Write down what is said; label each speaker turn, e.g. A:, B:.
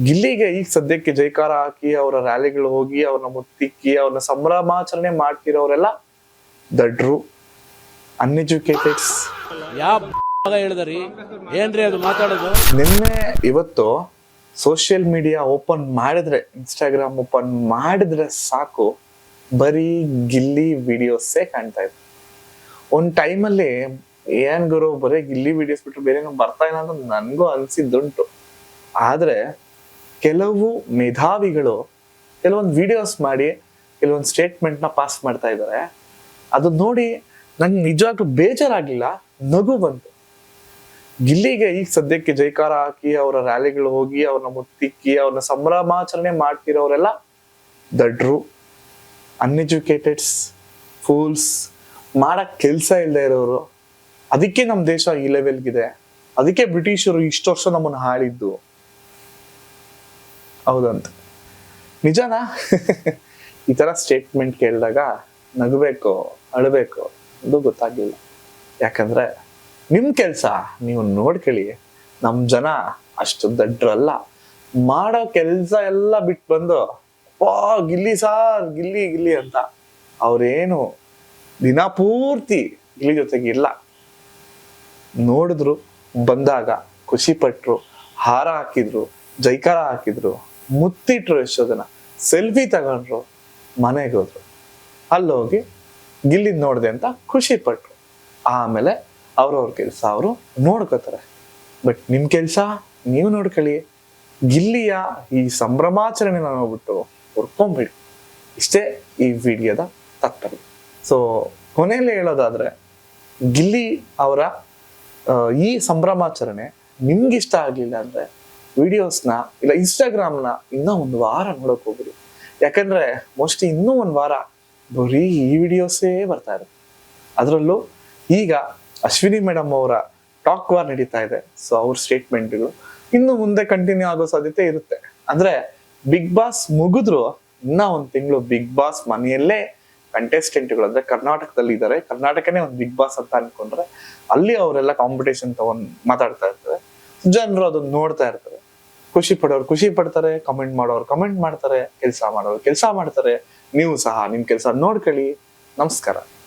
A: ಗಿಲ್ಲಿಗೆ ಈಗ ಸದ್ಯಕ್ಕೆ ಜೈಕಾರ ಹಾಕಿ ಅವರ ರ್ಯಾಲಿಗಳು ಹೋಗಿ ಅವ್ರನ್ನ ಮುತ್ತಿಕ್ಕಿ ಅವ್ರನ್ನ ಸಂಭ್ರಮಾಚರಣೆ ಮಾಡ್ತಿರೋರೆಲ್ಲ ದಡ್ರು, ಅನ್ಎಜುಕೇಟೆಡ್ಸ್.
B: ಹೇಳಿದ್ರಿ ಏನ್ರಿ ಅದು ಮಾತಾಡೋದು?
A: ನಿನ್ನೆ ಇವತ್ತು ಸೋಷಿಯಲ್ ಮೀಡಿಯಾ ಓಪನ್ ಮಾಡಿದ್ರೆ, ಇನ್ಸ್ಟಾಗ್ರಾಮ್ ಓಪನ್ ಮಾಡಿದ್ರೆ ಸಾಕು, ಬರೀ ಗಿಲ್ಲಿ ವಿಡಿಯೋಸೇ ಕಾಣ್ತಾ ಇದೆ. ಒಂದ್ ಟೈಮಲ್ಲಿ ಏನ್ ಗುರು ಬರೀ ಗಿಲ್ಲಿ ವಿಡಿಯೋಸ್ ಬಿಟ್ರೆ ಬೇರೆ ಬರ್ತಾ ಇಲ್ಲ ಅಂತ ನನ್ಗೂ ಅನ್ಸಿದ್ದುಂಟು. ಆದ್ರೆ ಕೆಲವು ಮೇಧಾವಿಗಳು ಕೆಲವೊಂದು ವಿಡಿಯೋಸ್ ಮಾಡಿ ಕೆಲವೊಂದು ಸ್ಟೇಟ್ಮೆಂಟ್ ನ ಪಾಸ್ ಮಾಡ್ತಾ ಇದ್ದಾರೆ. ಅದು ನೋಡಿ ನಂಗೆ ನಿಜವಾಗ್ಲೂ ಬೇಜಾರಾಗ್ಲಿಲ್ಲ, ನಗು ಬಂತು. ಗಿಲ್ಲಿಗೆ ಈಗ ಸದ್ಯಕ್ಕೆ ಜೈಕಾರ ಹಾಕಿ ಅವರ ರ್ಯಾಲಿಗಳು ಹೋಗಿ ಅವ್ರನ್ನ ಮುತ್ತಿಕ್ಕಿ ಅವ್ರನ್ನ ಸಂಭ್ರಮಾಚರಣೆ ಮಾಡ್ತಿರೋರೆಲ್ಲ ದಡ್ರು, ಅನ್ಎಜುಕೇಟೆಡ್ಸ್, ಫೂಲ್ಸ್, ಮಾಡಕ್ ಕೆಲ್ಸ ಇಲ್ಲದೆ ಇರೋರು. ಅದಕ್ಕೆ ನಮ್ ದೇಶ ಈ ಲೆವೆಲ್ಗಿದೆ, ಅದಕ್ಕೆ ಬ್ರಿಟಿಷರು ಇಷ್ಟು ವರ್ಷ ನಮ್ಮನ್ನ ಆಳಿದ್ದು. ಹೌದಂತ ನಿಜನಾ? ಈ ತರ ಸ್ಟೇಟ್ಮೆಂಟ್ ಕೇಳಿದಾಗ ನಗಬೇಕು ಅಳಬೇಕು ಅದು ಗೊತ್ತಾಗ್ಲಿಲ್ಲ. ಯಾಕಂದ್ರೆ ನಿಮ್ ಕೆಲ್ಸ ನೀವು ನೋಡ್ಕೊಳ್ಳಿ, ನಮ್ ಜನ ಅಷ್ಟು ದಡ್ರಲ್ಲ. ಮಾಡೋ ಕೆಲ್ಸ ಎಲ್ಲ ಬಿಟ್ಟು ಬಂದು ಗಿಲ್ಲಿ ಸಾರ್ ಗಿಲ್ಲಿ ಗಿಲ್ಲಿ ಅಂತ ಅವ್ರೇನು ದಿನ ಪೂರ್ತಿ ಗಿಲ್ಲಿ ಜೊತೆಗೆ ಇಲ್ಲ. ನೋಡಿದ್ರು, ಬಂದಾಗ ಖುಷಿ ಪಟ್ರು, ಹಾರ ಹಾಕಿದ್ರು, ಜೈಕಾರ ಹಾಕಿದ್ರು, ಮುತ್ತಿಟ್ರು, ಎಷ್ಟೋ ಜನ ಸೆಲ್ಫಿ ತಗೊಂಡ್ರು, ಮನೆಗೆ ಹೋದ್ರು. ಅಲ್ಲೋಗಿ ಗಿಲ್ಲಿ ನೋಡ್ದೆ ಅಂತ ಖುಷಿ ಪಟ್ರು. ಆಮೇಲೆ ಅವ್ರವ್ರ ಕೆಲ್ಸ ಅವರು ನೋಡ್ಕೋತಾರೆ. ಬಟ್ ನಿಮ್ ಕೆಲ್ಸ ನೀವು ನೋಡ್ಕೊಳ್ಳಿ. ಗಿಲ್ಲಿಯ ಈ ಸಂಭ್ರಮಾಚರಣೆ ನೋಡ್ಬಿಟ್ಟು ಹೊರ್ಕೊಂಬಿಡಿ. ಇಷ್ಟೇ ಈ ವಿಡಿಯೋದ ತಾತ್ಪರ್ಯ. ಸೊ ಕೊನೆಯಲ್ಲಿ ಹೇಳೋದಾದ್ರೆ, ಗಿಲ್ಲಿ ಅವರ ಈ ಸಂಭ್ರಮಾಚರಣೆ ನಿಮ್ಗಿಷ್ಟ ಆಗ್ಲಿಲ್ಲ ಅಂದ್ರೆ ವಿಡಿಯೋಸ್ನ ಇಲ್ಲ ಇನ್ಸ್ಟಾಗ್ರಾಮ್ನ ಇನ್ನೂ ಒಂದು ವಾರ ನೋಡಕ್ ಹೋಗ್ಬಿಡಿ. ಯಾಕಂದ್ರೆ ಮೋಸ್ಟ್ಲಿ ಇನ್ನೂ ಒಂದ್ ವಾರ ಬರೀ ಈ ವಿಡಿಯೋಸೇ ಬರ್ತಾ ಇರುತ್ತೆ. ಅದರಲ್ಲೂ ಈಗ ಅಶ್ವಿನಿ ಮೇಡಮ್ ಅವರ ಟಾಕ್ ವಾರ್ ನಡೀತಾ ಇದೆ. ಸೊ ಅವ್ರ ಸ್ಟೇಟ್ಮೆಂಟ್ಗಳು ಇನ್ನು ಮುಂದೆ ಕಂಟಿನ್ಯೂ ಆಗೋ ಸಾಧ್ಯತೆ ಇರುತ್ತೆ. ಅಂದ್ರೆ ಬಿಗ್ ಬಾಸ್ ಮುಗಿದ್ರು ಇನ್ನ ಒಂದ್ ತಿಂಗಳು ಬಿಗ್ ಬಾಸ್ ಮನೆಯಲ್ಲೇ ಕಂಟೆಸ್ಟೆಂಟ್ಗಳು ಅಂದ್ರೆ ಕರ್ನಾಟಕದಲ್ಲಿ ಇದ್ದಾರೆ. ಕರ್ನಾಟಕನೇ ಒಂದು ಬಿಗ್ ಬಾಸ್ ಅಂತ ಅನ್ಕೊಂಡ್ರೆ ಅಲ್ಲಿ ಅವರೆಲ್ಲ ಕಾಂಪಿಟೇಷನ್ ತಗೊಂಡ್ ಮಾತಾಡ್ತಾ ಇರ್ತಾರೆ. ಜನರು ಅದನ್ನ ನೋಡ್ತಾ ಇರ್ತಾರೆ. ಖುಷಿ ಪಡೋರು ಖುಷಿ ಪಡ್ತಾರೆ, ಕಮೆಂಟ್ ಮಾಡೋರು ಕಮೆಂಟ್ ಮಾಡ್ತಾರೆ, ಕೆಲಸ ಮಾಡೋರು ಕೆಲಸ ಮಾಡ್ತಾರೆ. ನೀವು ಸಹ ನಿಮ್ ಕೆಲಸ ನೋಡ್ಕೊಳ್ಳಿ. ನಮಸ್ಕಾರ.